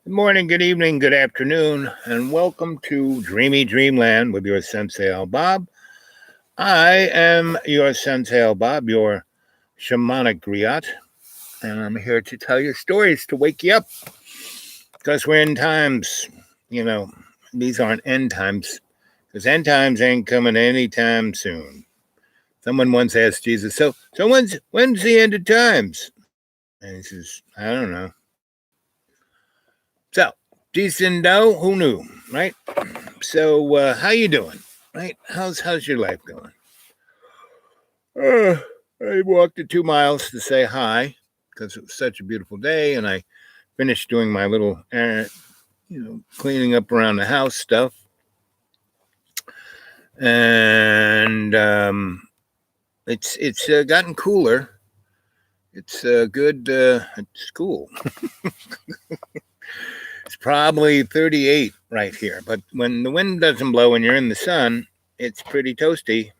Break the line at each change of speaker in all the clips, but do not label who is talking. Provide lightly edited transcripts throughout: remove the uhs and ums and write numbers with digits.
Good morning, good evening, good afternoon, and welcome to Dreamy Dreamland with your Sensei Al Bob. I am your Sensei Al Bob, your shamanic griot, and I'm here to tell you stories to wake you up. Because we're in times, these aren't end times, because end times ain't coming anytime soon. Someone once asked Jesus, so when's the end of times? And he says, I don't know. So, decent dough, who knew, right? So, how you doing? Right? How's your life going? I walked the 2 miles to say hi because it was such a beautiful day, and I finished doing my little, cleaning up around the house stuff, and it's gotten cooler. It's good. It's cool. It's probably 38 right here, but when the wind doesn't blow and you're in the sun, it's pretty toasty.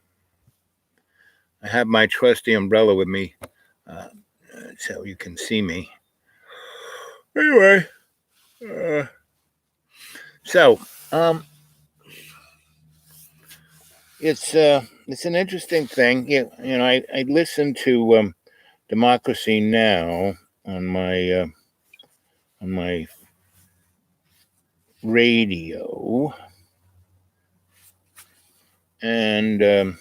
I have my trusty umbrella with me, so you can see me. Anyway, so it's an interesting thing. I listen to Democracy Now on my radio, and
with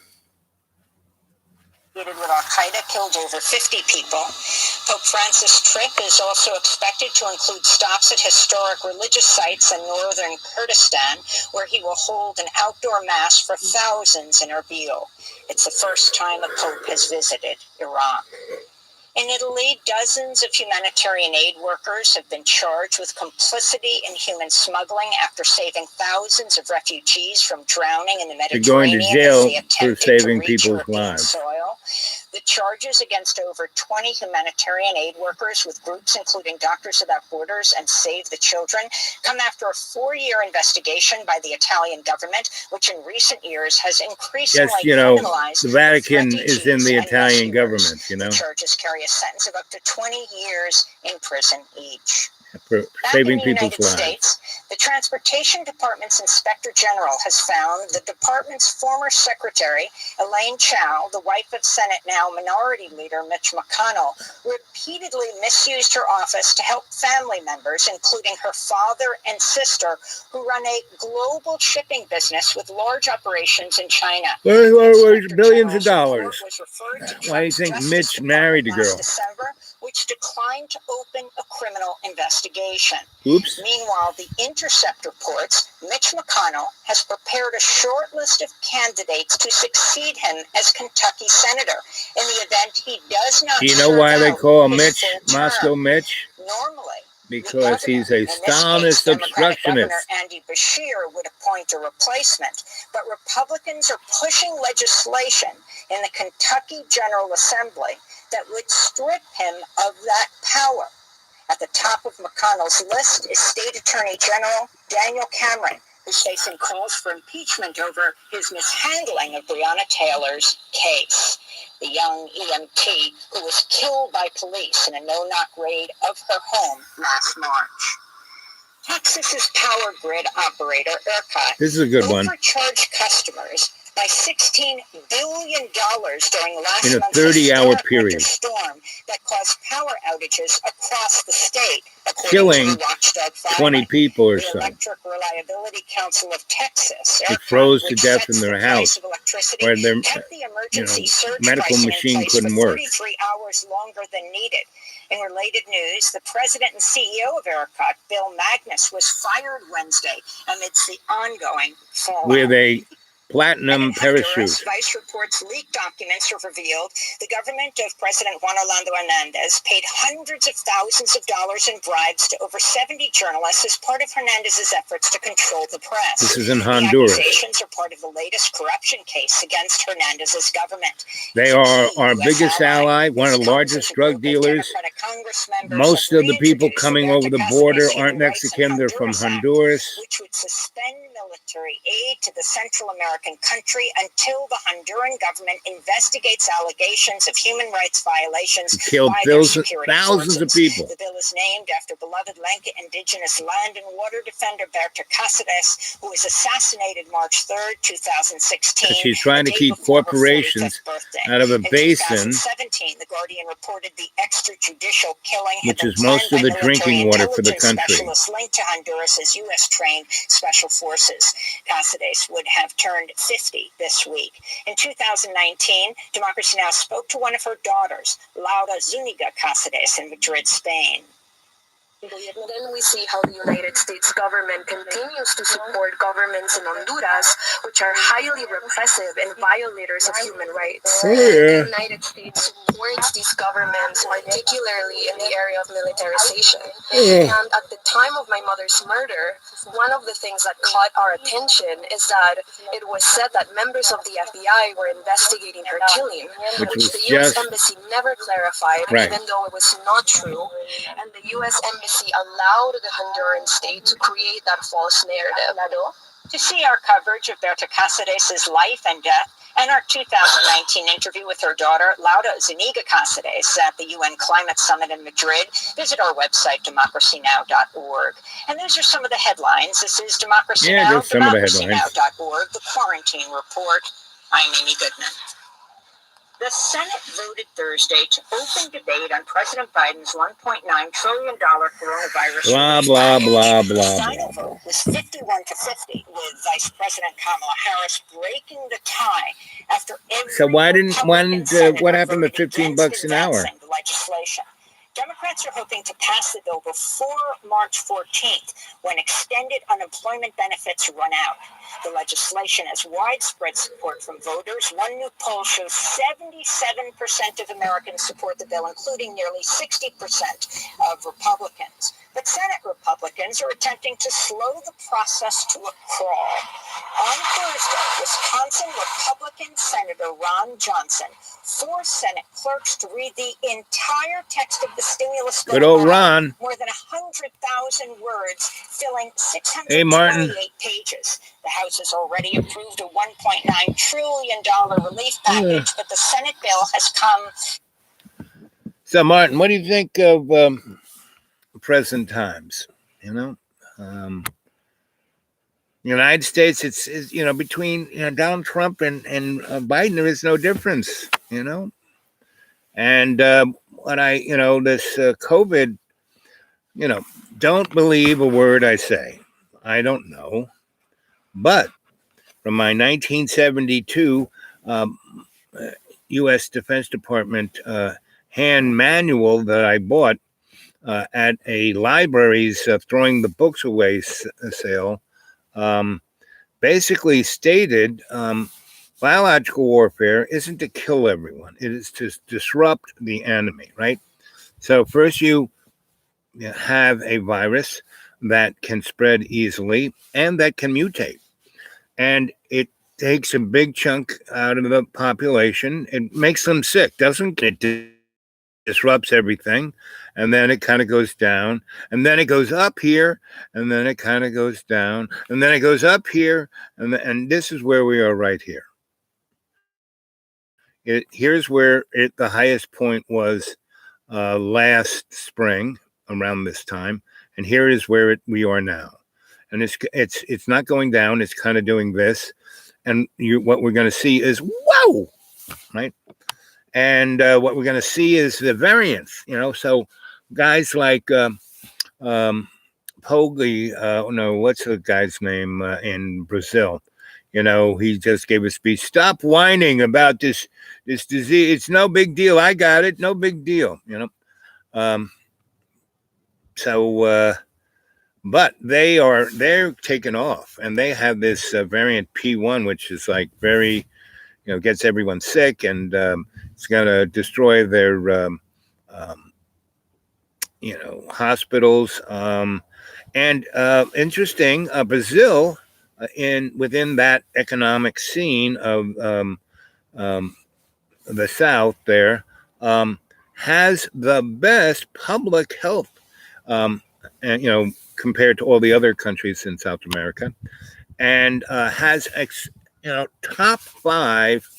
Al-Qaeda killed over 50 people. Pope Francis' trip is also expected to include stops at historic religious sites in northern Kurdistan, where he will hold an outdoor mass for thousands in Erbil. It's the first time a pope has visited Iraq. In Italy, dozens of humanitarian aid workers have been charged with complicity in human smuggling after saving thousands of refugees from drowning in the Mediterranean.
They're going to jail for saving people's lives.
Soil. The charges against over 20 humanitarian aid workers with groups including Doctors Without Borders and Save the Children come after a 4-year investigation by the Italian government, which in recent years has increasingly criminalized
the Vatican is in the Italian government.
The charges carry a sentence of up to 20 years in prison each.
For saving people's lives.
States, the Transportation Department's Inspector General has found the department's former secretary, Elaine Chao, the wife of Senate now Minority Leader Mitch McConnell, repeatedly misused her office to help family members, including her father and sister, who run a global shipping business with large operations in China.
Billions of dollars. Why do you think Mitch married the girl?
December, which declined to open a criminal investigation.
Oops.
Meanwhile, the Intercept reports Mitch McConnell has prepared a short list of candidates to succeed him as Kentucky senator in the event he does not.
Do you know why they call him Mitch, Moscow Mitch?
Normally,
because he's a Stalinist obstructionist.
Governor Andy Beshear would appoint a replacement, but Republicans are pushing legislation in the Kentucky General Assembly that would strip him of that power. At the top of McConnell's list is State Attorney General Daniel Cameron, who's facing calls for impeachment over his mishandling of Breonna Taylor's case. The young EMT who was killed by police in a no-knock raid of her home last March. Texas's power grid operator, ERCOT,
this is a good one,
overcharged customers by $16 billion during last
in a
month's
30-hour period
storm that caused power outages across the state,
killing 20 people or so.
The Electric Reliability Council of Texas,
they froze to death in their house where their medical machine couldn't work.
33 hours longer than needed. In related news, the president and CEO of ERCOT, Bill Magnus, was fired Wednesday amidst the ongoing fallout.
With a platinum parachute.
Vice reports leaked documents have revealed the government of President Juan Orlando Hernandez paid hundreds of thousands of dollars in bribes to over 70 journalists as part of Hernandez's efforts to control the press.
This is in Honduras.
The accusations are part of the latest corruption case against Hernandez's government.
They are our biggest ally, one of the largest drug dealers. Most of the people coming over the border aren't Mexican, they're from Honduras.
Which would suspend military aid to the Central American country until the Honduran government investigates allegations of human rights violations
Killed
by their
thousands
security
of
forces.
people.
The bill is named after beloved Lenca indigenous land and water defender Berta Cáceres, who was assassinated March 3rd, 2016.
She's trying to keep corporations out of a basin,
in 2017, The Guardian reported the extrajudicial killing
which is most of the drinking water for the country.
Specialists linked to Honduras' U.S.-trained special forces. Cáceres would have turned 50 this week. In 2019, Democracy Now! Spoke to one of her daughters, Laura Zuniga Cáceres, in Madrid, Spain.
Then we see how the United States government continues to support governments in Honduras, which are highly repressive and violators of human rights. The United States supports these governments, particularly in the area of militarization. And at the time of my mother's murder, one of the things that caught our attention is that it was said that members of the FBI were investigating her killing, which the U.S. Embassy never clarified, even though it was not true. And the U.S. Embassy allowed the Honduran state to create that false narrative.
To see our coverage of Berta Cáceres' life and death and our 2019 interview with her daughter, Laura Zuniga Cáceres, at the UN Climate Summit in Madrid, visit our website, democracynow.org. And those are some of the headlines. This is Democracy Now!, democracynow.org, the Quarantine Report. I'm Amy Goodman. The Senate voted Thursday to open debate on President Biden's $1.9 trillion coronavirus.
Blah, blah, blah, blah,
The final vote was 51 to 50, with Vice President Kamala Harris breaking the tie after every
So why didn't what happened to $15 an hour?
The legislation. Democrats are hoping to pass the bill before March 14th, when extended unemployment benefits run out. The legislation has widespread support from voters. One new poll shows 77% of Americans support the bill, including nearly 60% of Republicans. But Senate Republicans are attempting to slow the process to a crawl. On Thursday, Wisconsin Republican Senator Ron Johnson forced Senate clerks to read the entire text of the stimulus bill.
Good old Ron.
More than 100,000 words, filling 628 pages. The House has already approved a $1.9 trillion relief package, but the Senate bill has come.
So, Martin, what do you think of present times? United States, it's between Donald Trump and Biden, there is no difference, And when this COVID, don't believe a word I say. I don't know. But from my 1972 U.S. Defense Department hand manual that I bought at a library's throwing the books away sale, basically stated biological warfare isn't to kill everyone. It is to disrupt the enemy, right? So first you have a virus that can spread easily and that can mutate. And it takes a big chunk out of the population. It makes them sick, doesn't it? It disrupts everything. And then it kind of goes down. And then it goes up here. And then it kind of goes down. And then it goes up here. And this is where we are right here. Here's where the highest point was last spring around this time. And here is where we are now. And it's not going down. It's kind of doing this. And what we're going to see is, whoa, right? And what we're going to see is the variance, So guys like Poggi, what's the guy's name in Brazil? He just gave a speech. Stop whining about this disease. It's no big deal. I got it. No big deal, But they're taken off, and they have this variant P1, which is like very, gets everyone sick, and it's going to destroy their, hospitals. And interesting, Brazil, within that economic scene of the South there, has the best public health, and compared to all the other countries in South America. and has top 5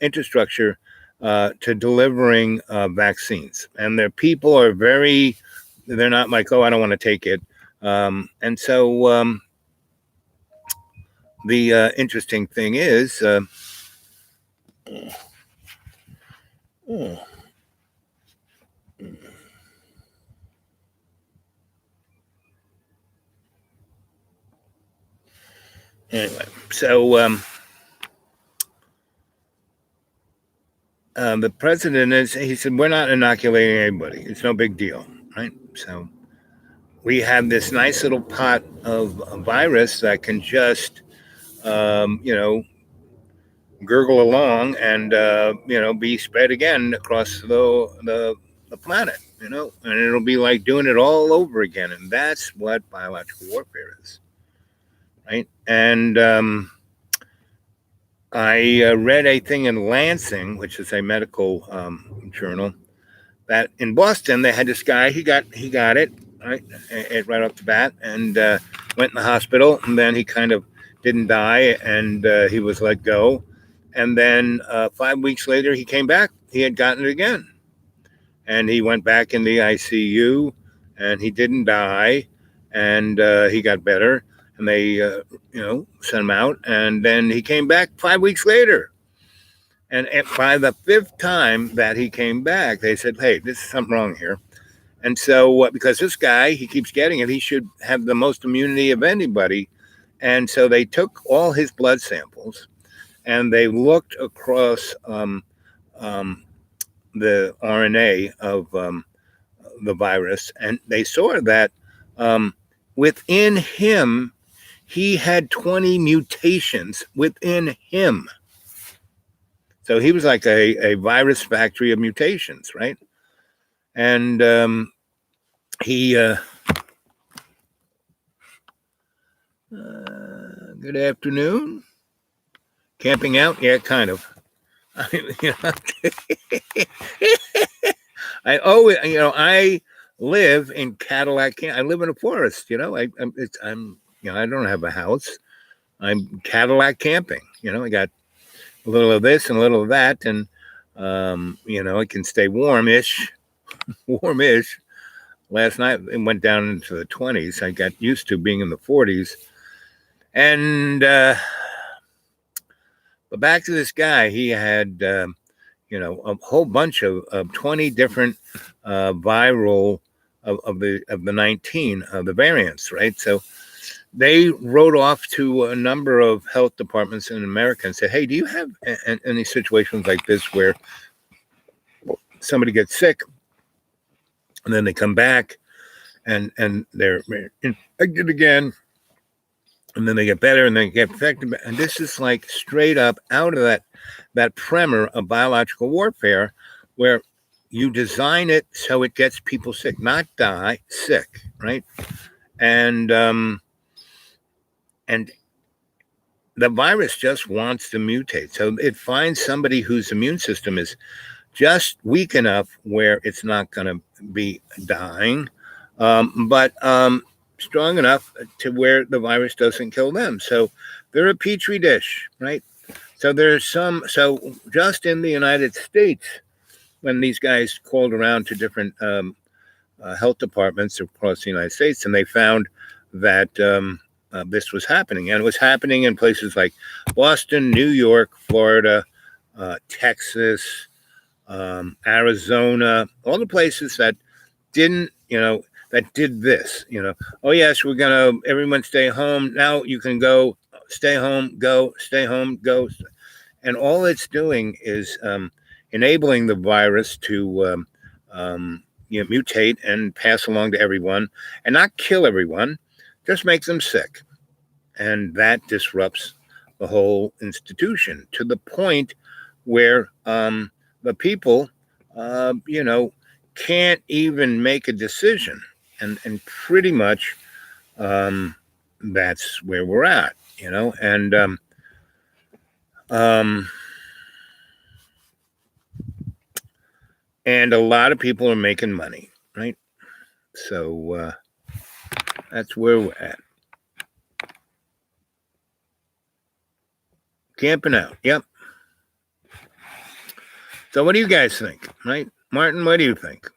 infrastructure to delivering vaccines. And their people are they're not like, oh, I don't want to take it. And so the interesting thing is, anyway, so the president he said, we're not inoculating anybody. It's no big deal, right? So we have this nice little pot of a virus that can just, gurgle along and, be spread again across the planet, and it'll be like doing it all over again. And that's what biological warfare is, right? And I read a thing in Lancing, which is a medical journal, that in Boston they had this guy. He got it right off the bat, and went in the hospital. And then he kind of didn't die, and he was let go. And then 5 weeks later, he came back. He had gotten it again, and he went back in the ICU, and he didn't die, and he got better. And they, sent him out, and then he came back 5 weeks later. And by the 5th time that he came back, they said, hey, this is something wrong here. And so because this guy, he keeps getting it, he should have the most immunity of anybody. And so they took all his blood samples, and they looked across the RNA of the virus, and they saw that within him, he had 20 mutations within him. So he was like a virus factory of mutations, right? And he, good afternoon. Camping out? Yeah, kind of. I live in Cadillac. I live in a forest. I don't have a house. I'm Cadillac camping. I got a little of this and a little of that, and I can stay warmish. Last night it went down into the 20s. I got used to being in the 40s, and but back to this guy. He had a whole bunch of 20 different viral of the 19 of the variants, right? So they wrote off to a number of health departments in America and said, hey, do you have any situations like this where somebody gets sick and then they come back and they're infected again, and then they get better and then get infected? And this is like straight up out of that primer of biological warfare, where you design it so it gets people sick, not die, sick, right? And the virus just wants to mutate. So it finds somebody whose immune system is just weak enough where it's not going to be dying, but strong enough to where the virus doesn't kill them. So they're a petri dish, right? So so just in the United States, when these guys called around to different health departments across the United States, and they found that this was happening. And it was happening in places like Boston, New York, Florida, Texas, Arizona, all the places that didn't, that did this, oh yes, we're going to, everyone stay home. Now you can go, stay home, go, stay home, go. And all it's doing is enabling the virus to mutate and pass along to everyone, and not kill everyone, just make them sick. And that disrupts the whole institution to the point where the people, can't even make a decision. And pretty much that's where we're at, and and a lot of people are making money, right? So that's where we're at. Camping out. Yep. So what do you guys think? Right? Martin, what do you think?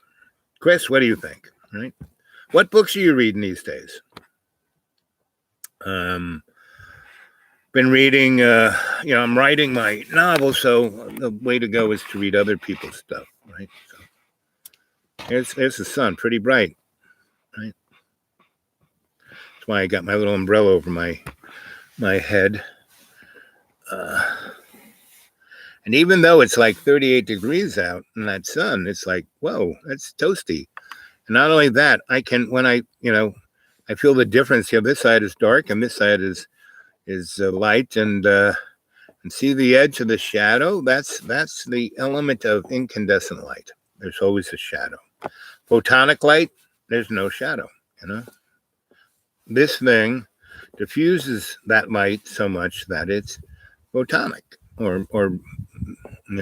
Chris, what do you think? Right? What books are you reading these days? Been reading, I'm writing my novel, so the way to go is to read other people's stuff, right? So there's the sun, pretty bright, right? That's why I got my little umbrella over my head. And even though it's like 38 degrees out in that sun, it's like, whoa, that's toasty. And not only that, I can, when I feel the difference here. This side is dark and this side is light, and see the edge of the shadow. That's the element of incandescent light. There's always a shadow. Photonic light, there's no shadow. This thing diffuses that light so much that it's photonic, or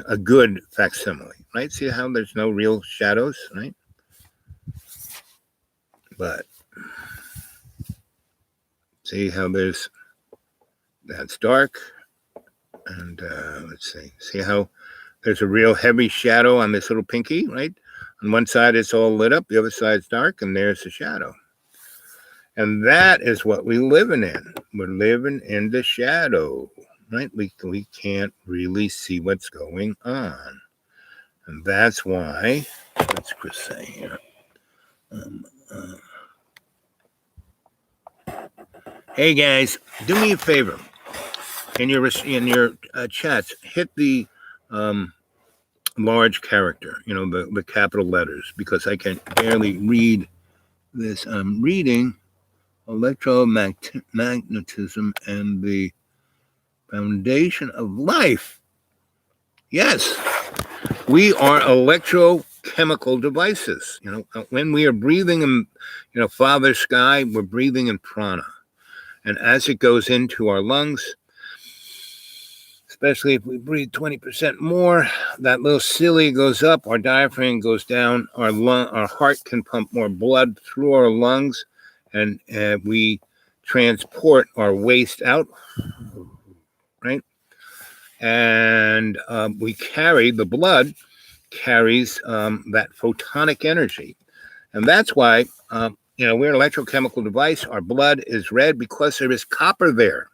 a good facsimile, right? See how there's no real shadows, right? But see how that's dark, and let's see how there's a real heavy shadow on this little pinky, right? On one side it's all lit up, the other side's dark, and there's the shadow. And that is what we're living in. We're living in the shadow, right? We can't really see what's going on. And that's why, what's Chris say here? Hey guys, do me a favor. In your chats, hit the large character, the capital letters, because I can barely read this. I'm reading Electromagnetism and the Foundation of Life. Yes, we are electrochemical devices. When we are breathing in, Father Sky, we're breathing in prana. And as it goes into our lungs, especially if we breathe 20% more, that little cilia goes up, our diaphragm goes down, our heart can pump more blood through our lungs, and we transport our waste out, right? And the blood carries that photonic energy. And that's why, we're an electrochemical device. Our blood is red because there is copper there.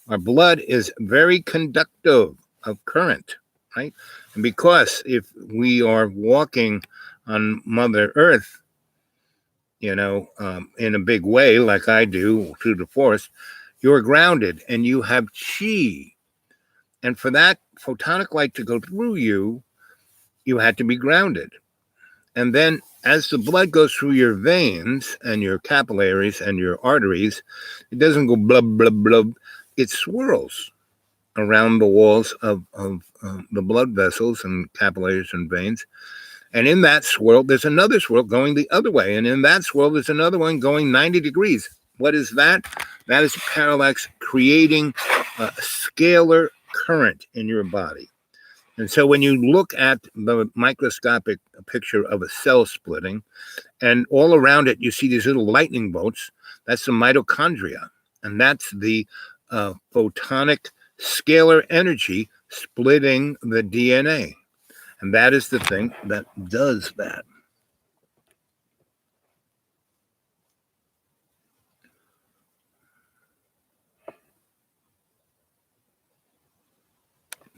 Our blood is very conductive of current, right? And because if we are walking on Mother Earth, in a big way, like I do through the forest, you're grounded and you have chi. And for that photonic light to go through you, you had to be grounded. And then as the blood goes through your veins and your capillaries and your arteries, it doesn't go blub, blub, blub. It swirls around the walls of the blood vessels and capillaries and veins. And in that swirl, there's another swirl going the other way. And in that swirl, there's another one going 90 degrees. What is that? That is parallax, creating a scalar current in your body. And so when you look at the microscopic picture of a cell splitting, and all around it, you see these little lightning bolts, that's the mitochondria. And that's the photonic scalar energy splitting the DNA. And that is the thing that does that.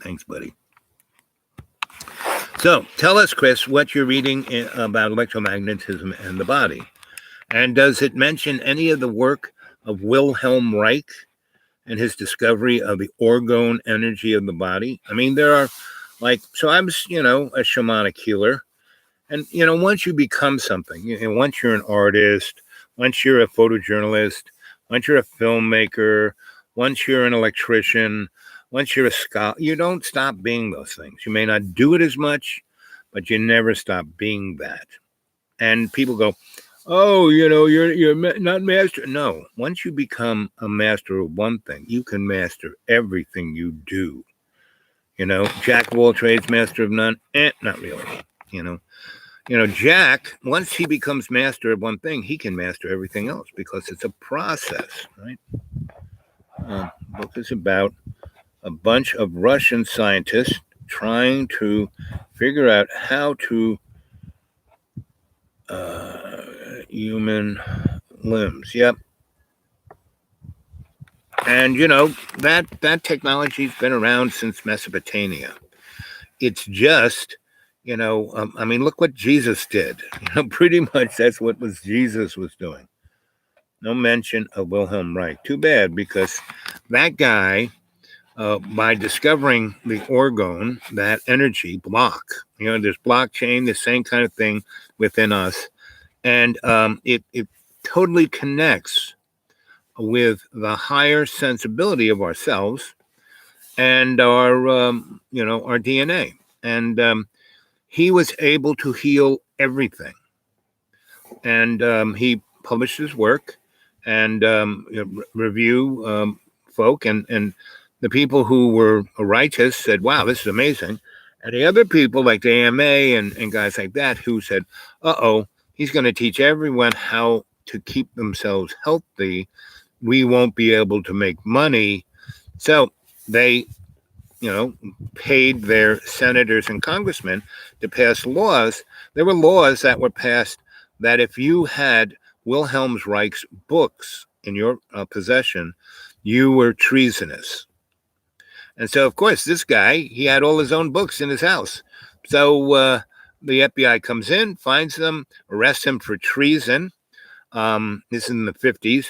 Thanks, buddy. So tell us, Chris, what you're reading about electromagnetism and the body. And does it mention any of the work of Wilhelm Reich and his discovery of the orgone energy of the body? I mean, there are so I'm, a shamanic healer. And, once you become something, once you're an artist, once you're a photojournalist, once you're a filmmaker, once you're an electrician, once you're a scholar, you don't stop being those things. You may not do it as much, but you never stop being that. And people go, oh, you're not master. No, once you become a master of one thing, you can master everything you do. Jack of all trades, master of none. Not really. Jack, once he becomes master of one thing, he can master everything else because it's a process, right? Book is about a bunch of Russian scientists trying to figure out how to human limbs. Yep. And that technology's been around since Mesopotamia. It's just, I mean, look what Jesus did. Pretty much that's what Jesus was doing. No mention of Wilhelm Reich. Too bad, because that guy, by discovering the orgone, that energy block, there's blockchain, the same kind of thing within us, and it totally connects with the higher sensibility of ourselves and our our DNA. And he was able to heal everything. And he published his work and review folk, and the people who were righteous said, wow, this is amazing. And the other people like the AMA and guys like that who said, he's going to teach everyone how to keep themselves healthy. We won't be able to make money. So they, paid their senators and congressmen to pass laws. There were laws that were passed that if you had Wilhelm Reich's books in your possession, you were treasonous. And so, of course, this guy, he had all his own books in his house. So the FBI comes in, finds them, arrests him for treason. This is in the 50s.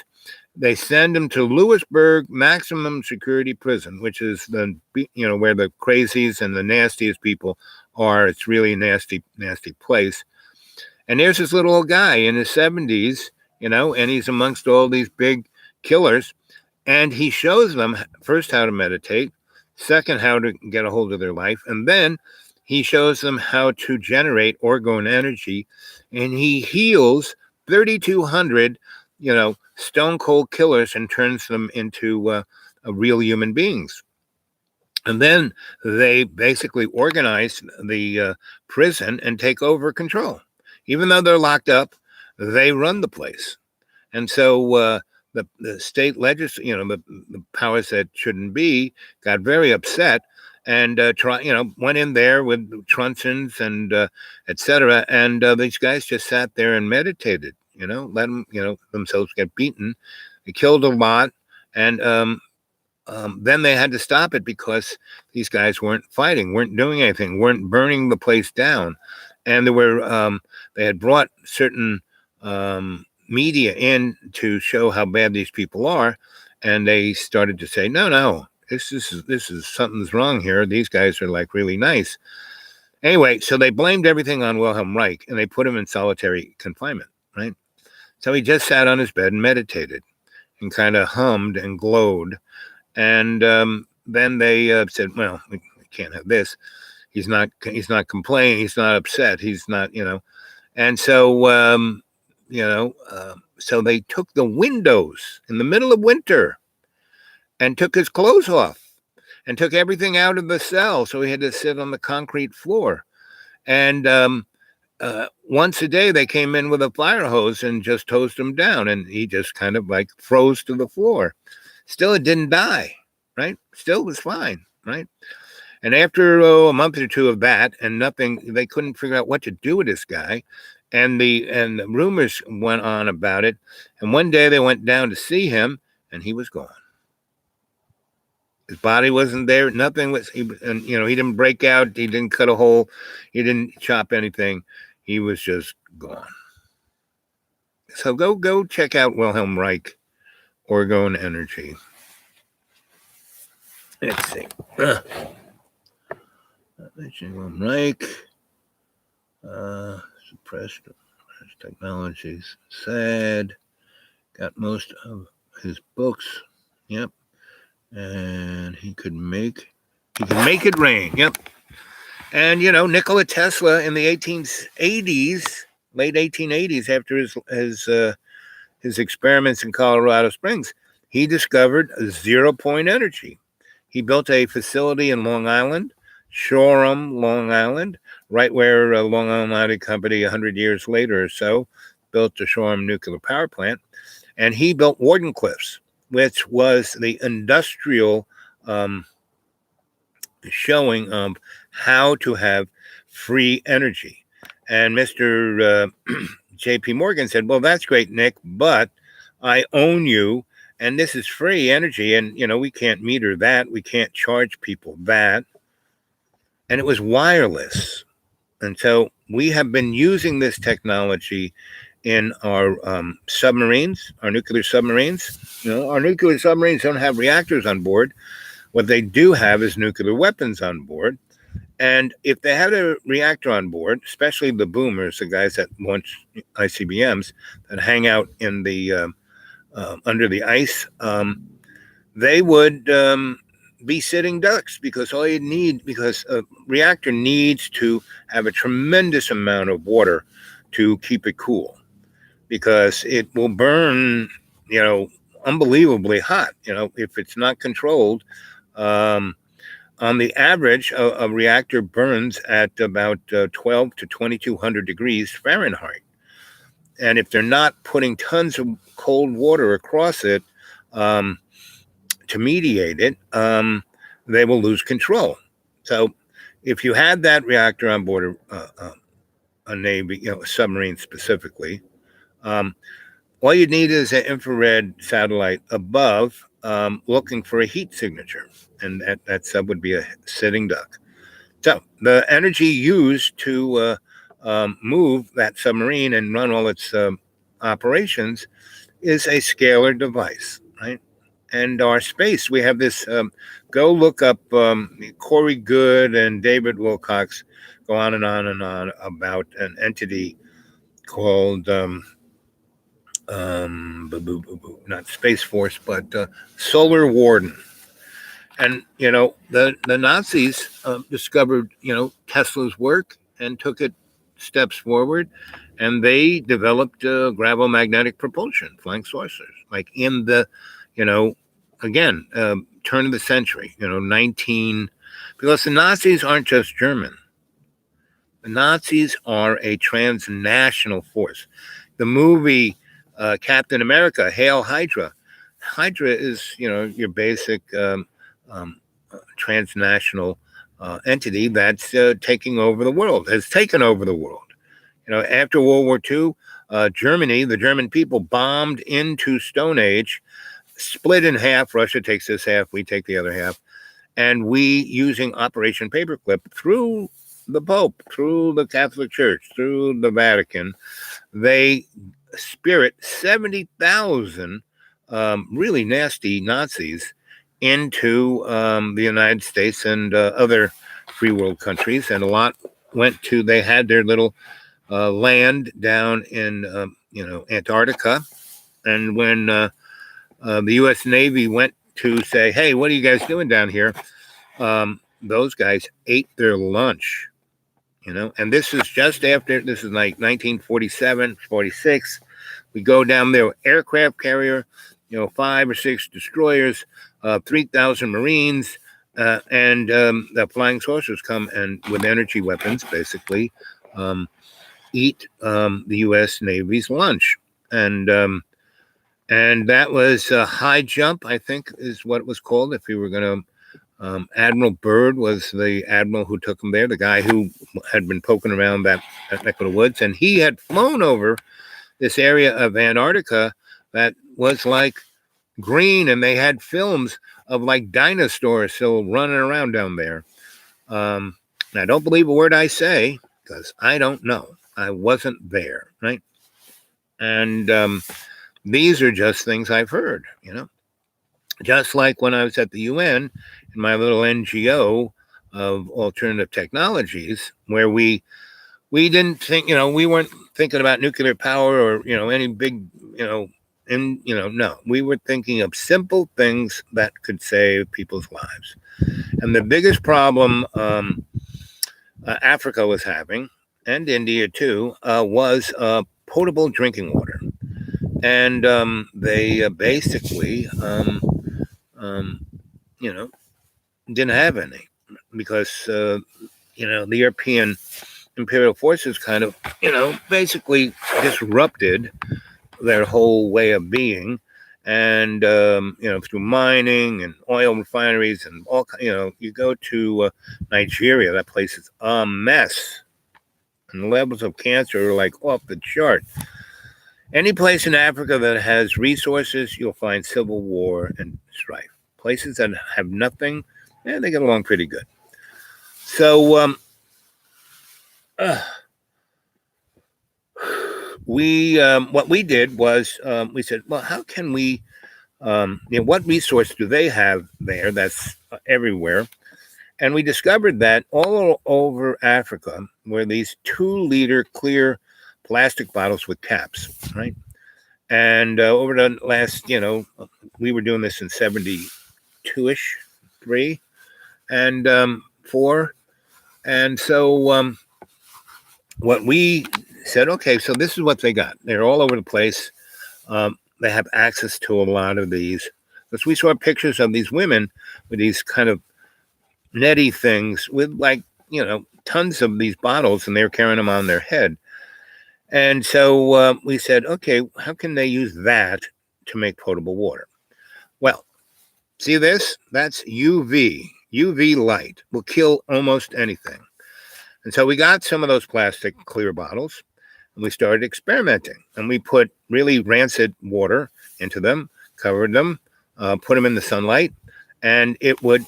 They send him to Lewisburg Maximum Security Prison, which is where the crazies and the nastiest people are. It's really a nasty, nasty place. And there's this little guy in his 70s, and he's amongst all these big killers. And he shows them first how to meditate, second, how to get a hold of their life. And then he shows them how to generate orgone energy. And he heals 3,200, stone cold killers and turns them into real human beings. And then they basically organize the prison and take over control. Even though they're locked up, they run the place. And so the state legislature, the powers that shouldn't be, got very upset and went in there with truncheons and etc. And these guys just sat there and meditated. Let them, themselves get beaten. They killed a lot, and then they had to stop it because these guys weren't fighting, weren't doing anything, weren't burning the place down, and they had brought certain media in to show how bad these people are, and they started to say, no, this is something's wrong here. These guys are like really nice. Anyway, so they blamed everything on Wilhelm Reich, and they put him in solitary confinement, right? So he just sat on his bed and meditated and kind of hummed and glowed. And then they said, well, we can't have this. He's not complaining. He's not upset. He's not, And so, so they took the windows in the middle of winter and took his clothes off and took everything out of the cell. So he had to sit on the concrete floor. And once a day, they came in with a fire hose and just hosed him down. And he just kind of like froze to the floor. Still, it didn't die, right? Still was fine, right? And after a month or two of that and nothing, they couldn't figure out what to do with this guy. And the rumors went on about it. And one day they went down to see him and he was gone. His body wasn't there. Nothing was, he didn't break out. He didn't cut a hole. He didn't chop anything. He was just gone. So go check out Wilhelm Reich, Orgone Energy. Let's see. Wilhelm Reich, suppressed technologies. Sad. Got most of his books. Yep. And he could make it rain. Yep. And Nikola Tesla in the 1880s, late 1880s, after his experiments in Colorado Springs, he discovered zero-point energy. He built a facility in Long Island, Shoreham, Long Island, right where Long Island Light Company 100 years later or so built the Shoreham nuclear power plant. And he built Wardenclyffes, which was the industrial showing of how to have free energy. And Mr. J.P. Morgan said, well, that's great, Nick, but I own you, and this is free energy, and, we can't meter that. We can't charge people that. And it was wireless. And so we have been using this technology in our submarines, our nuclear submarines. Our nuclear submarines don't have reactors on board. What they do have is nuclear weapons on board. And if they had a reactor on board, especially the boomers, the guys that launch ICBMs that hang out in the under the ice, they would be sitting ducks, because because a reactor needs to have a tremendous amount of water to keep it cool, because it will burn, unbelievably hot, if it's not controlled. On the average, a reactor burns at about 12 to 2200 degrees Fahrenheit. And if they're not putting tons of cold water across it to mediate it, they will lose control. So if you had that reactor on board a Navy, a submarine specifically, all you need is an infrared satellite above looking for a heat signature. And that sub would be a sitting duck. So the energy used to move that submarine and run all its operations is a scalar device, right? And our space, we have this, go look up Corey Good and David Wilcox, go on and on and on about an entity called, not Space Force, but Solar Warden. And, the Nazis discovered, Tesla's work and took it steps forward. And they developed gravomagnetic propulsion, flying saucers, like in the, again, turn of the century, because the Nazis aren't just German. The Nazis are a transnational force. The movie Captain America, Hail Hydra. Hydra is, your basic transnational entity that's taking over the world, has taken over the world. After World War II, Germany, the German people bombed into Stone Age, split in half. Russia takes this half, we take the other half. And we, using Operation Paperclip, through the Pope, through the Catholic Church, through the Vatican, they spirit 70,000 really nasty Nazis into the United States and other free world countries. And a lot went to, they had their little land down in, Antarctica. And when the U.S. Navy went to say, hey, what are you guys doing down here? Those guys ate their lunch, and this is just after, this is like 1947, 46. We go down there, aircraft carrier, 5 or 6 destroyers, 3,000 Marines, and the flying saucers come and with energy weapons, basically, eat the U.S. Navy's lunch. And that was a high jump, I think, is what it was called. If you were going to, Admiral Byrd was the admiral who took him there, the guy who had been poking around that neck of the woods, and he had flown over this area of Antarctica that was like green, and they had films of like dinosaurs still running around down there. And I don't believe a word I say, because I don't know. I wasn't there, right? And these are just things I've heard, just like when I was at the UN in my little NGO of alternative technologies, where we didn't think, we weren't thinking about nuclear power or, any big, no, we were thinking of simple things that could save people's lives. And the biggest problem Africa was having, and India too, was potable drinking water. And they basically, didn't have any, because, the European imperial forces kind of, basically disrupted their whole way of being. and through mining and oil refineries and all. You go to Nigeria, that place is a mess, and the levels of cancer are like off the chart. Any place in Africa that has resources, you'll find civil war and strife. Places that have nothing, they get along pretty good. So what we did was we said, well, how can we? What resource do they have there that's everywhere? And we discovered that all over Africa were these 2-liter clear plastic bottles with caps, right? And over the last, we were doing this in 72-ish, 3, and 4. And so what we said, okay, so this is what they got. They're all over the place. They have access to a lot of these. Because we saw pictures of these women with these kind of netty things with tons of these bottles, and they're carrying them on their head. And so we said, okay, how can they use that to make potable water? Well, see this? That's UV. UV light will kill almost anything. And so we got some of those plastic clear bottles, and we started experimenting. And we put really rancid water into them, covered them, put them in the sunlight, and it would,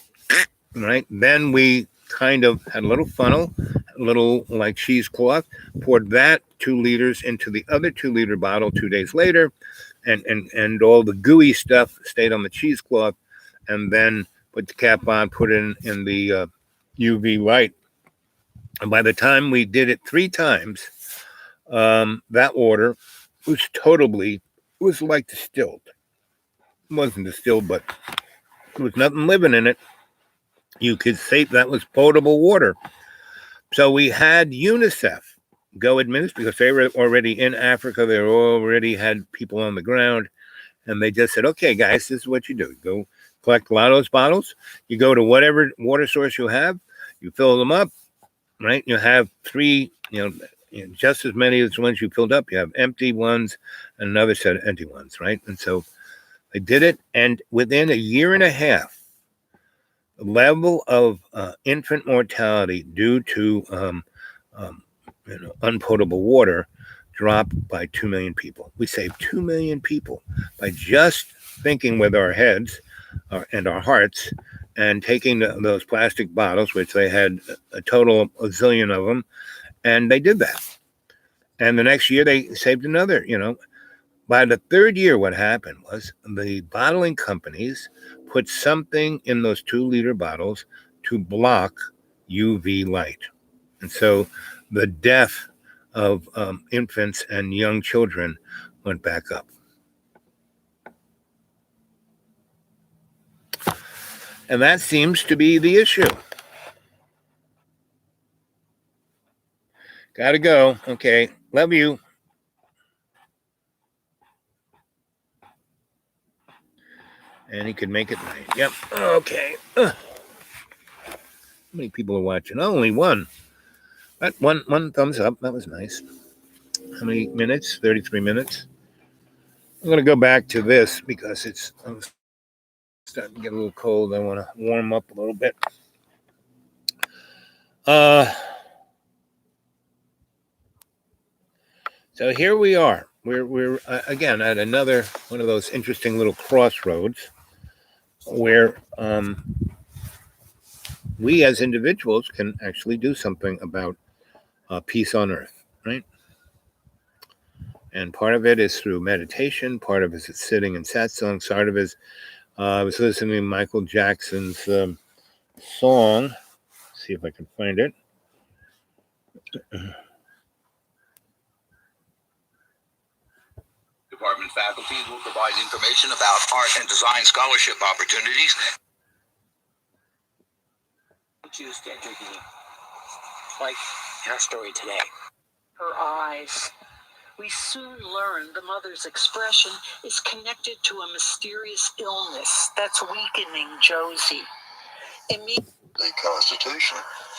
right? Then we kind of had a little funnel, a little like cheesecloth, poured that 2 liters into the other 2-liter bottle 2 days later, and all the gooey stuff stayed on the cheesecloth, and then put the cap on, put it in the UV light. And by the time we did it 3 times, that water was like distilled. It wasn't distilled, but there was nothing living in it. You could say that was potable water. So we had UNICEF go administer, because they were already in Africa. They already had people on the ground. And they just said, okay, guys, this is what you do. Go collect a lot of those bottles. You go to whatever water source you have. You fill them up, right? You have 3, just as many as the ones you filled up. You have empty ones and another set of empty ones, right? And so they did it. And within a year and a half, the level of infant mortality due to unpotable water dropped by 2 million people. We saved 2 million people by just thinking with our heads and our hearts, and taking those plastic bottles, which they had a total of a zillion of them, and they did that. And the next year they saved another. By the 3rd year, what happened was the bottling companies put something in those 2-liter bottles to block UV light. And so the death of infants and young children went back up. And that seems to be the issue. Gotta go. Okay. Love you. And he could make it right. Yep. Okay. How many people are watching? Only one. That one thumbs up. That was nice. How many minutes? 33 minutes. I'm going to go back to this because I'm starting to get a little cold. I want to warm up a little bit. So here we are. We're again at another one of those interesting little crossroads where we as individuals can actually do something about peace on earth, right? And part of it is through meditation. Part of it is sitting in satsang. Part of it is I was listening to Michael Jackson's song. Let's see if I can find it.
Department faculty will provide information about art and design scholarship opportunities. Choose to intervene. Like in our story today.
Her eyes. We soon learn the mother's expression is connected to a mysterious illness that's weakening Josie.
The Constitution.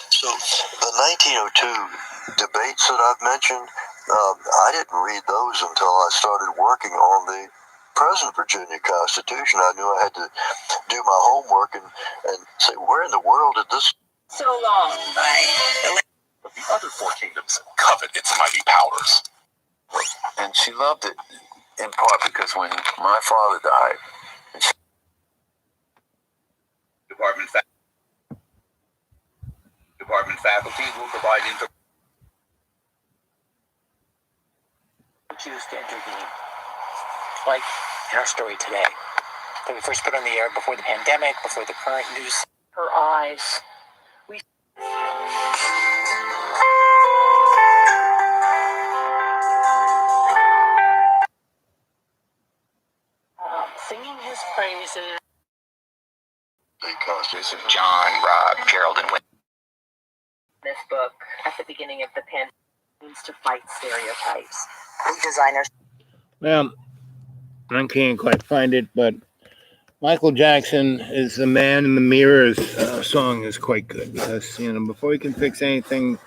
So the 1902 debates that I've mentioned, I didn't read those until I started working on the present Virginia Constitution, I knew I had to do my homework and say, where in the world did this?
So long, by
But the other four kingdoms covet its mighty powers.
And she loved it in part because when my father died,
Department faculty will provide information.
Choose to intervene, like in our story today, that we first put on the air before the pandemic, before the current news.
Her eyes. Singing his praises.
the Constitution.
John, Rob, Gerald, and Wayne.
This book, at the beginning of the pandemic, means to fight stereotypes.
designers.
Well, I can't quite find it, but Michael Jackson is the Man in the Mirror's song is quite good because, before you can fix anything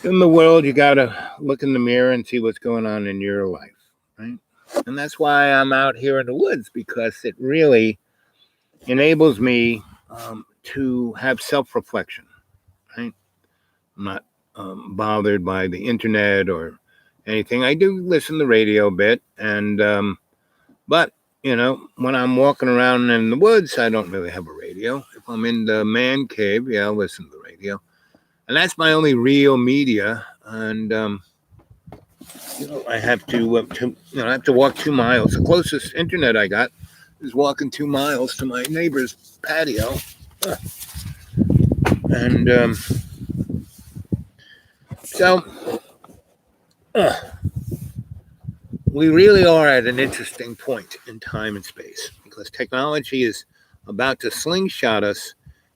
in the world, you got to look in the mirror and see what's going on in your life, right? And that's why I'm out here in the woods, because it really enables me to have self-reflection, right? I'm not bothered by the internet or anything. I do listen to the radio a bit, and but when I'm walking around in the woods, I don't really have a radio. If I'm in the man cave, yeah, I'll listen to the radio, and that's my only real media. And I have to I have to walk 2 miles. The closest internet I got is walking 2 miles to my neighbor's patio, and so. We really are at an interesting point in time and space because technology is about to slingshot us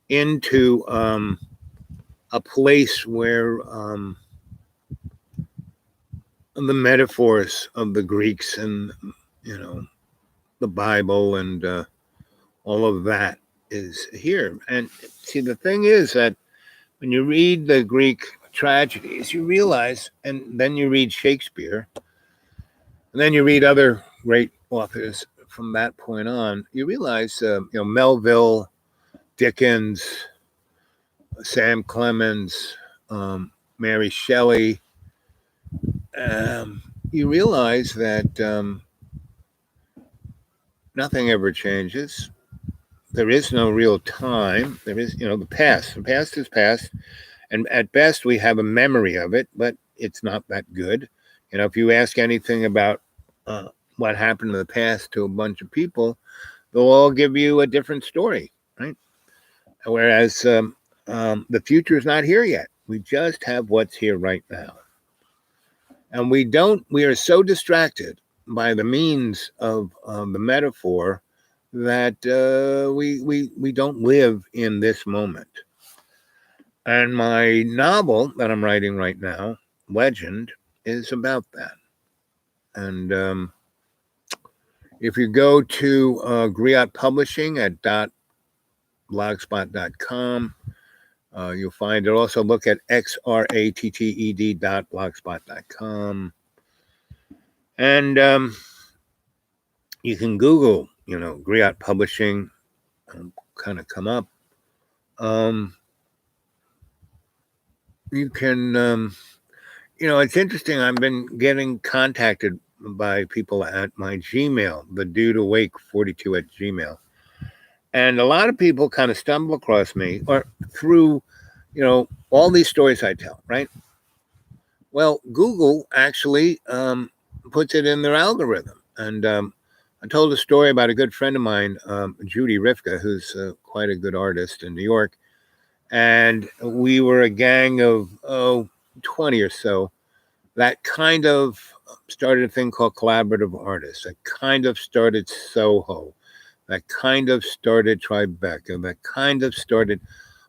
into a place where the metaphors of the Greeks and the Bible and all of that is here. And see, the thing is that when you read the Greek tragedies, you realize, and then you read Shakespeare, and then you read other great authors from that point on, you realize, Melville, Dickens, Sam Clemens, Mary Shelley, you realize that nothing ever changes. There is no real time. There is, the past. The past is past. And at best, we have a memory of it, but it's not that good. If you ask anything about what happened in the past to a bunch of people, they'll all give you a different story, right? Whereas the future is not here yet. We just have what's here right now. And we are so distracted by the means of the metaphor that we don't live in this moment. And my novel that I'm writing right now, Legend, is about that. And if you go to Griot Publishing at .blogspot.com, you'll find it. Also look at xratted.blogspot.com. And you can Google, Griot Publishing, kind of come up. You can, it's interesting. I've been getting contacted by people at my Gmail, the Dude Awake 42 at Gmail. And a lot of people kind of stumble across me or through, all these stories I tell, right? Well, Google actually puts it in their algorithm. And I told a story about a good friend of mine, Judy Rifka, who's quite a good artist in New York. And we were a gang of 20 or so that kind of started a thing called Collaborative Artists, that kind of started Soho, that kind of started Tribeca, that kind of started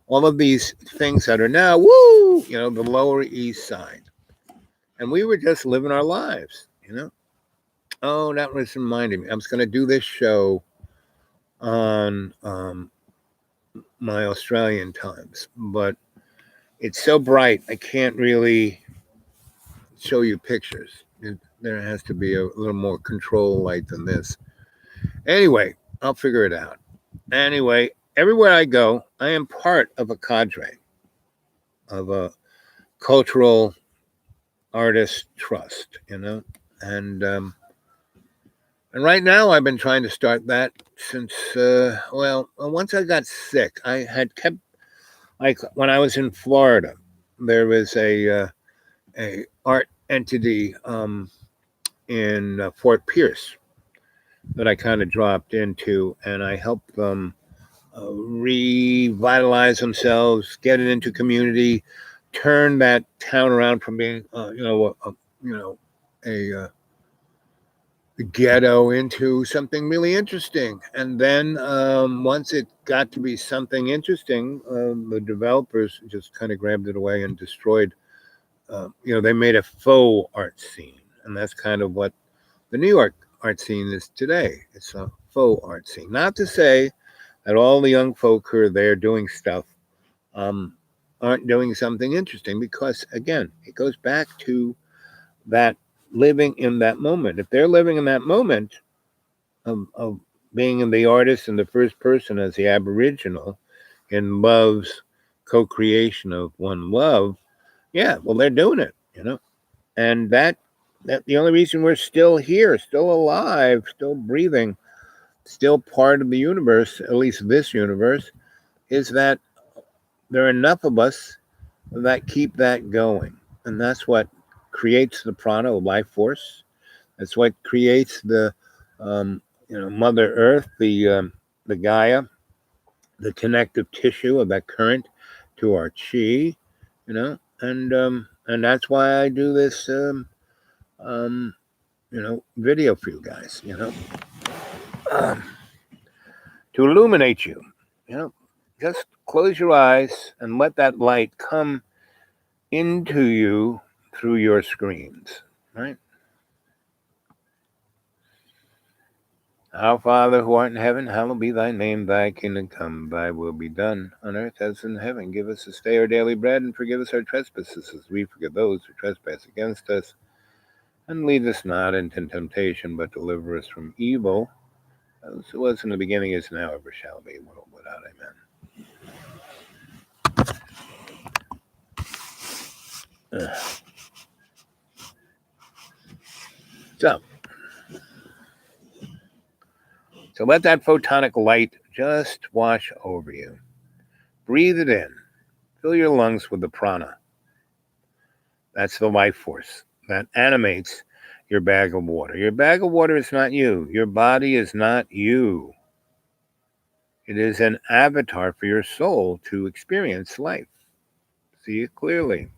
all of these things that are now, the Lower East Side. And we were just living our lives, Oh, that was reminding me. I was going to do this show on my Australian times, but it's so bright I can't really show you pictures. There has to be a little more control light than this. Anyway, I'll figure it out. Anyway, everywhere I go, I am part of a cadre, of a cultural artist trust, and right now I've been trying to start that since once I got sick, I had kept, like, when I was in Florida, there was a art entity in Fort Pierce that I kind of dropped into, and I helped them revitalize themselves, get it into community, turn that town around from being, a ghetto into something really interesting. And then once it got to be something interesting, the developers just kind of grabbed it away and destroyed. They made a faux art scene, and that's kind of what the New York art scene is today. It's a faux art scene. Not to say that all the young folk who are there doing stuff aren't doing something interesting, because, again, it goes back to that living in that moment. If they're living in that moment of being in the artist in the first person as the Aboriginal in love's co-creation of one love, yeah, well, they're doing it, and that the only reason we're still here, still alive, still breathing, still part of the universe, at least this universe, is that there are enough of us that keep that going. And that's what creates the prana, life force. That's what creates the Mother Earth, the Gaia, the connective tissue of that current to our chi, and that's why I do this video for you guys, to illuminate you, just close your eyes and let that light come into you through your screens, right? Our Father who art in heaven, hallowed be thy name, thy kingdom come, thy will be done on earth as in heaven. Give us this day our daily bread, and forgive us our trespasses as we forgive those who trespass against us. And lead us not into temptation, but deliver us from evil. As it was in the beginning, is now, ever shall be, world without amen. So let that photonic light just wash over you. Breathe it in. Fill your lungs with the prana. That's the life force that animates your bag of water. Your bag of water is not you. Your body is not you. It is an avatar for your soul to experience life. See it clearly.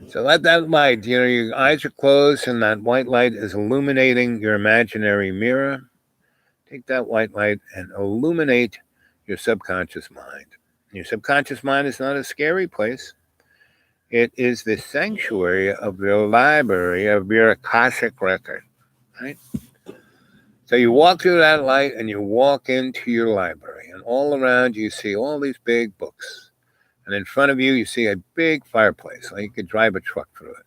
So let that light, your eyes are closed and that white light is illuminating your imaginary mirror. Take that white light and illuminate your subconscious mind. Your subconscious mind is not a scary place. It is the sanctuary of your library of your Akashic record, right? So you walk through that light and you walk into your library, and all around you see all these big books. And in front of you, you see a big fireplace, like you could drive a truck through it.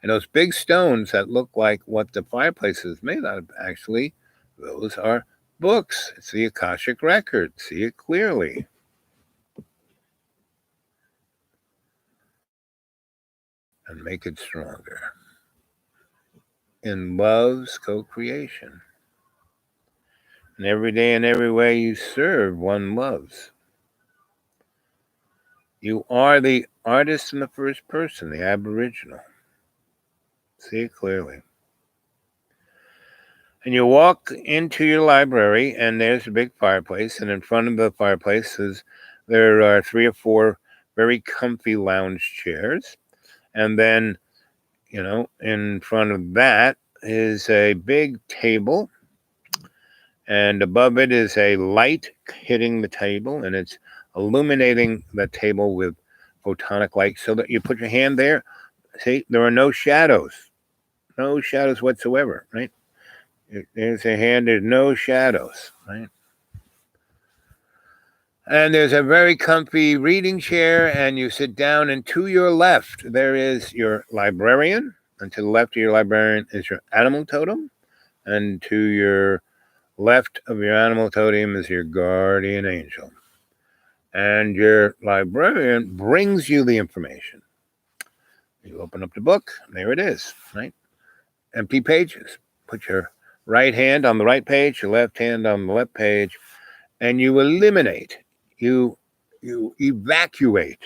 And those big stones that look like what the fireplace is made out of, actually, those are books. It's the Akashic record. See it clearly. And make it stronger. In love's co-creation. And every day and every way you serve, one loves. You are the artist in the first person, the Aboriginal. See it clearly. And you walk into your library, and there's a big fireplace, and in front of the fireplace there are 3 or 4 very comfy lounge chairs. And then, in front of that is a big table, and above it is a light hitting the table, and it's illuminating the table with photonic light, so that you put your hand there. See, there are no shadows whatsoever, right? There's a hand, there's no shadows, right? And there's a very comfy reading chair, and you sit down, and to your left, there is your librarian, and to the left of your librarian is your animal totem, and to your left of your animal totem is your guardian angel. And your librarian brings you the information. You open up the book, and there it is, right? Empty pages. Put your right hand on the right page, your left hand on the left page, and you eliminate, you evacuate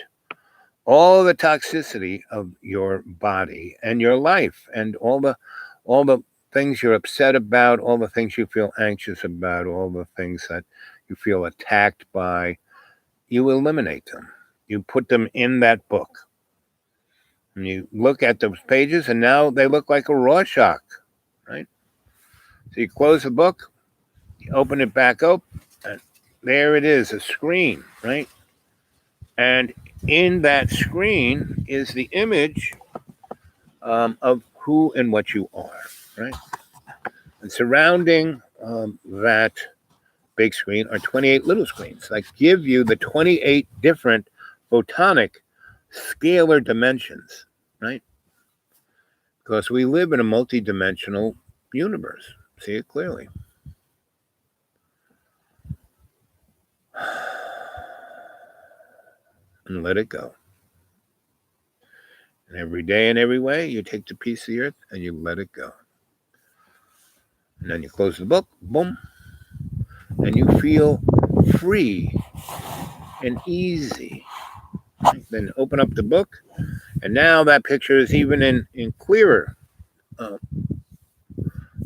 all the toxicity of your body and your life, and all the things you're upset about, all the things you feel anxious about, all the things that you feel attacked by. You eliminate them. You put them in that book. And you look at those pages, and now they look like a Rorschach, right? So you close the book, you open it back up, and there it is, a screen, right? And in that screen is the image of who and what you are, right? And surrounding that big screen are 28 little screens that give you the 28 different photonic scalar dimensions, right? Because we live in a multi-dimensional universe. See it clearly. And let it go. And every day and every way, you take the piece of the earth and you let it go. And then you close the book, boom, and you feel free and easy. Right? Then open up the book, and now that picture is even in clearer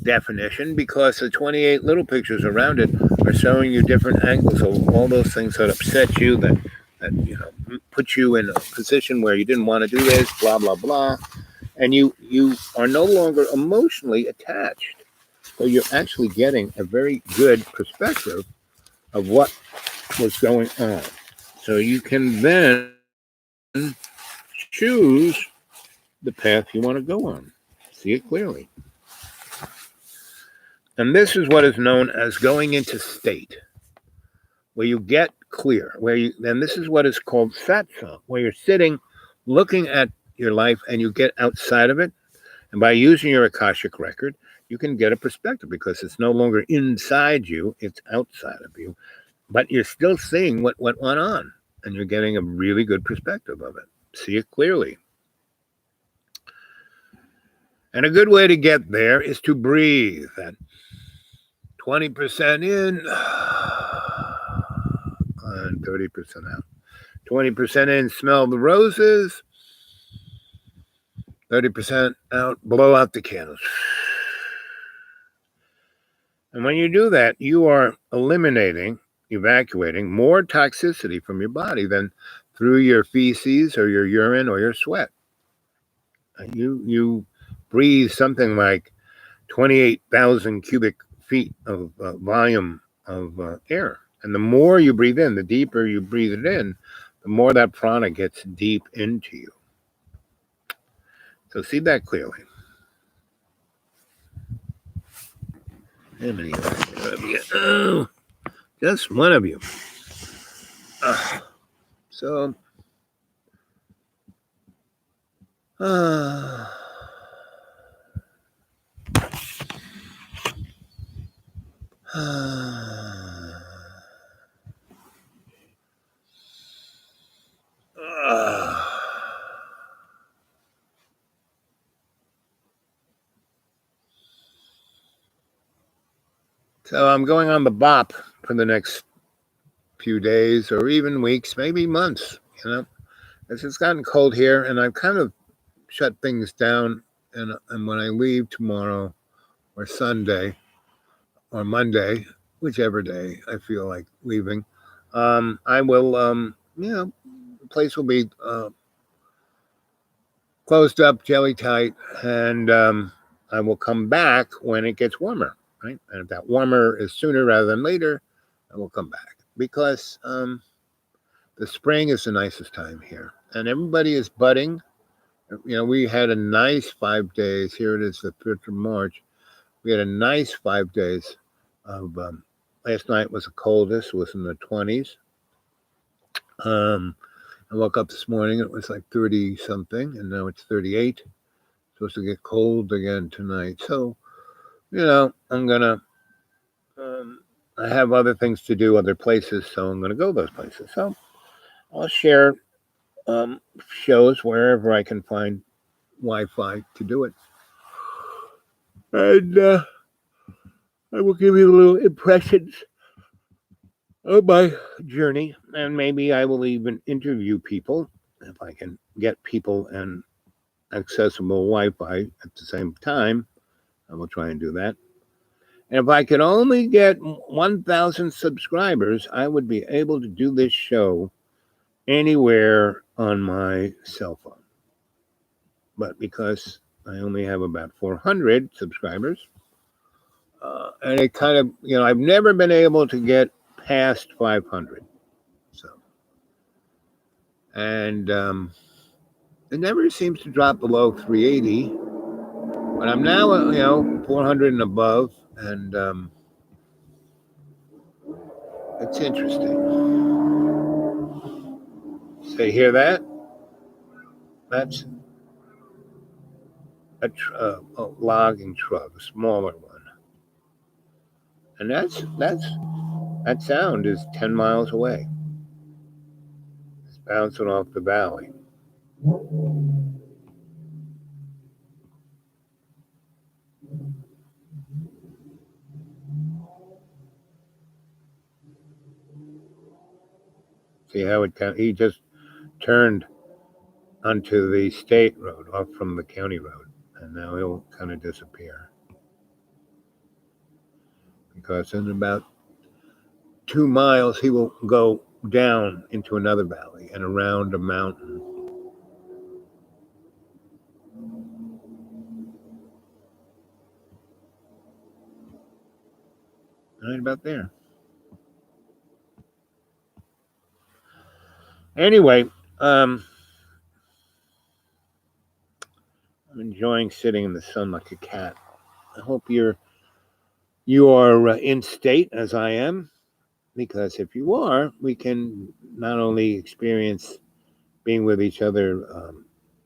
definition, because the 28 little pictures around it are showing you different angles of all those things that upset you, that put you in a position where you didn't want to do this, blah blah blah, and you are no longer emotionally attached. So you're actually getting a very good perspective of what was going on. So you can then choose the path you want to go on. See it clearly. And this is what is known as going into state, where you get clear, and this is what is called satsang, where you're sitting, looking at your life, and you get outside of it. And by using your Akashic record, you can get a perspective, because it's no longer inside you, it's outside of you. But you're still seeing what went on, and you're getting a really good perspective of it. See it clearly. And a good way to get there is to breathe. That 20% in and 30% out. 20% in, smell the roses. 30% out, blow out the candles. And when you do that, you are evacuating more toxicity from your body than through your feces or your urine or your sweat. You breathe something like 28,000 cubic feet of volume of air. And the more you breathe in, the deeper you breathe it in, the more that prana gets deep into you. So see that clearly. How many of you? Oh, just one of you. So, so I'm going on the bop for the next few days, or even weeks, maybe months, as it's gotten cold here, and I've kind of shut things down. And when I leave tomorrow or Sunday or Monday, whichever day I feel like leaving, I will, the place will be closed up, jelly tight, and I will come back when it gets warmer, right? And if that warmer is sooner rather than later, I will come back, because the spring is the nicest time here, and everybody is budding. We had a nice 5 days. Here it is, the 5th of March. We had a nice 5 days of, last night was the coldest, it was in the 20s. I woke up this morning, it was like 30 something, and now it's 38. Supposed to get cold again tonight. So, I'm going to, I have other things to do, other places, so I'm going to go those places. So I'll share shows wherever I can find Wi-Fi to do it. And I will give you little impressions of my journey, and maybe I will even interview people if I can get people and accessible Wi-Fi at the same time. I will try and do that. And if I could only get 1,000 subscribers, I would be able to do this show anywhere on my cell phone. But because I only have about 400 subscribers, and it kind of, I've never been able to get past 500. So, and it never seems to drop below 380. But I'm now, 400 and above, and it's interesting. So you hear that? That's a logging truck, a smaller one. And that sound is 10 miles away. It's bouncing off the valley. See how he just turned onto the state road off from the county road, and now he'll kind of disappear. Because in about 2 miles, he will go down into another valley and around a mountain. Right about there. Anyway, I'm enjoying sitting in the sun like a cat. I hope you are in state as I am, because if you are, we can not only experience being with each other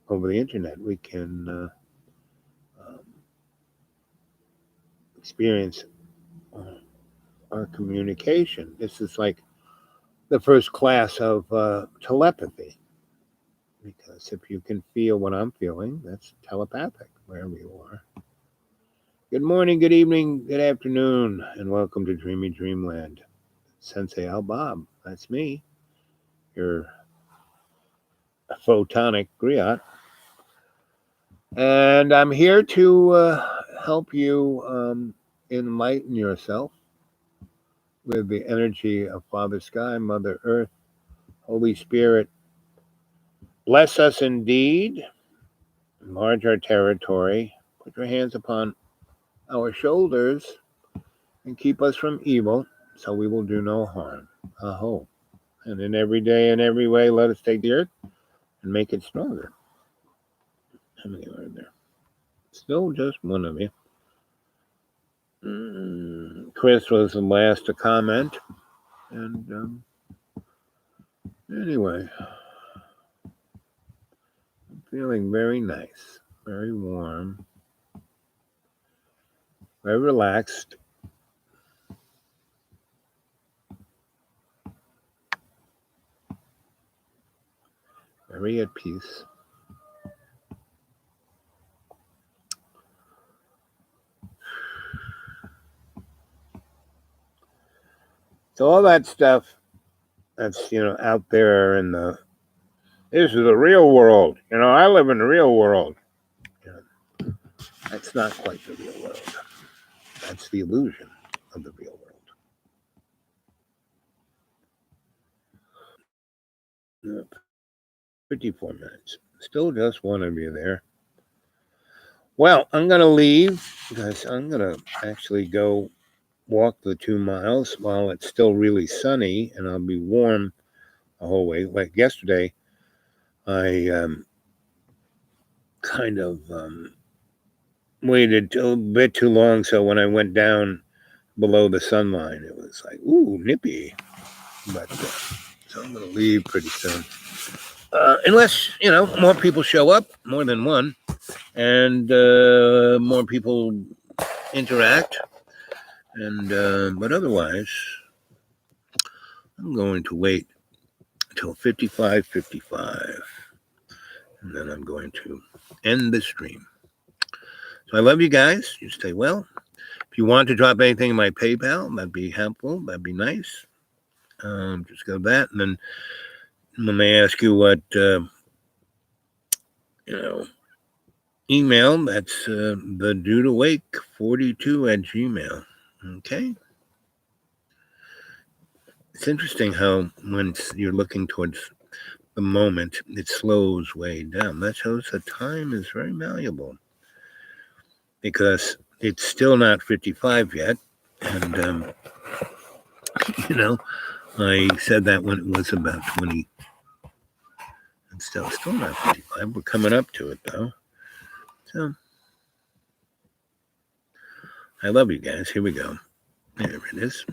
over the internet, we can experience our communication. This is like the first class of telepathy, because if you can feel what I'm feeling, that's telepathic wherever you are. Good morning, good evening, good afternoon, and welcome to Dreamy Dreamland. Sensei Al Bob, that's me, your photonic griot. And I'm here to help you enlighten yourself with the energy of Father Sky, Mother Earth, Holy Spirit. Bless us indeed, enlarge our territory, put your hands upon our shoulders, and keep us from evil, so we will do no harm. Aho. And in every day and every way, let us take the earth and make it stronger. How many are there? Still just one of you. Chris was the last to comment. And anyway, I'm feeling very nice, very warm, very relaxed. Very at peace. So all that stuff that's, out there in this is the real world. I live in the real world. That's not quite the real world. That's the illusion of the real world. 54 minutes. Still just one of you there. Well, I'm going to leave because I'm going to actually go walk the 2 miles while it's still really sunny, and I'll be warm the whole way. Like yesterday, I kind of waited a bit too long, so when I went down below the sun line, it was like, ooh, nippy. But So I'm going to leave pretty soon. Unless, more people show up, more than one, and more people interact. And but otherwise, I'm going to wait until 55:55, and then I'm going to end the stream. So I love you guys. You stay well. If you want to drop anything in my PayPal, that'd be helpful. That'd be nice. Just go that, and then when they ask you what, email, that's the dude awake 42 at Gmail. Okay. It's interesting how when you're looking towards the moment, it slows way down. That shows that time is very malleable because it's still not 55 yet. And, I said that when it was about 20. It's still not 55. We're coming up to it, though. So, I love you guys. Here we go. There it is.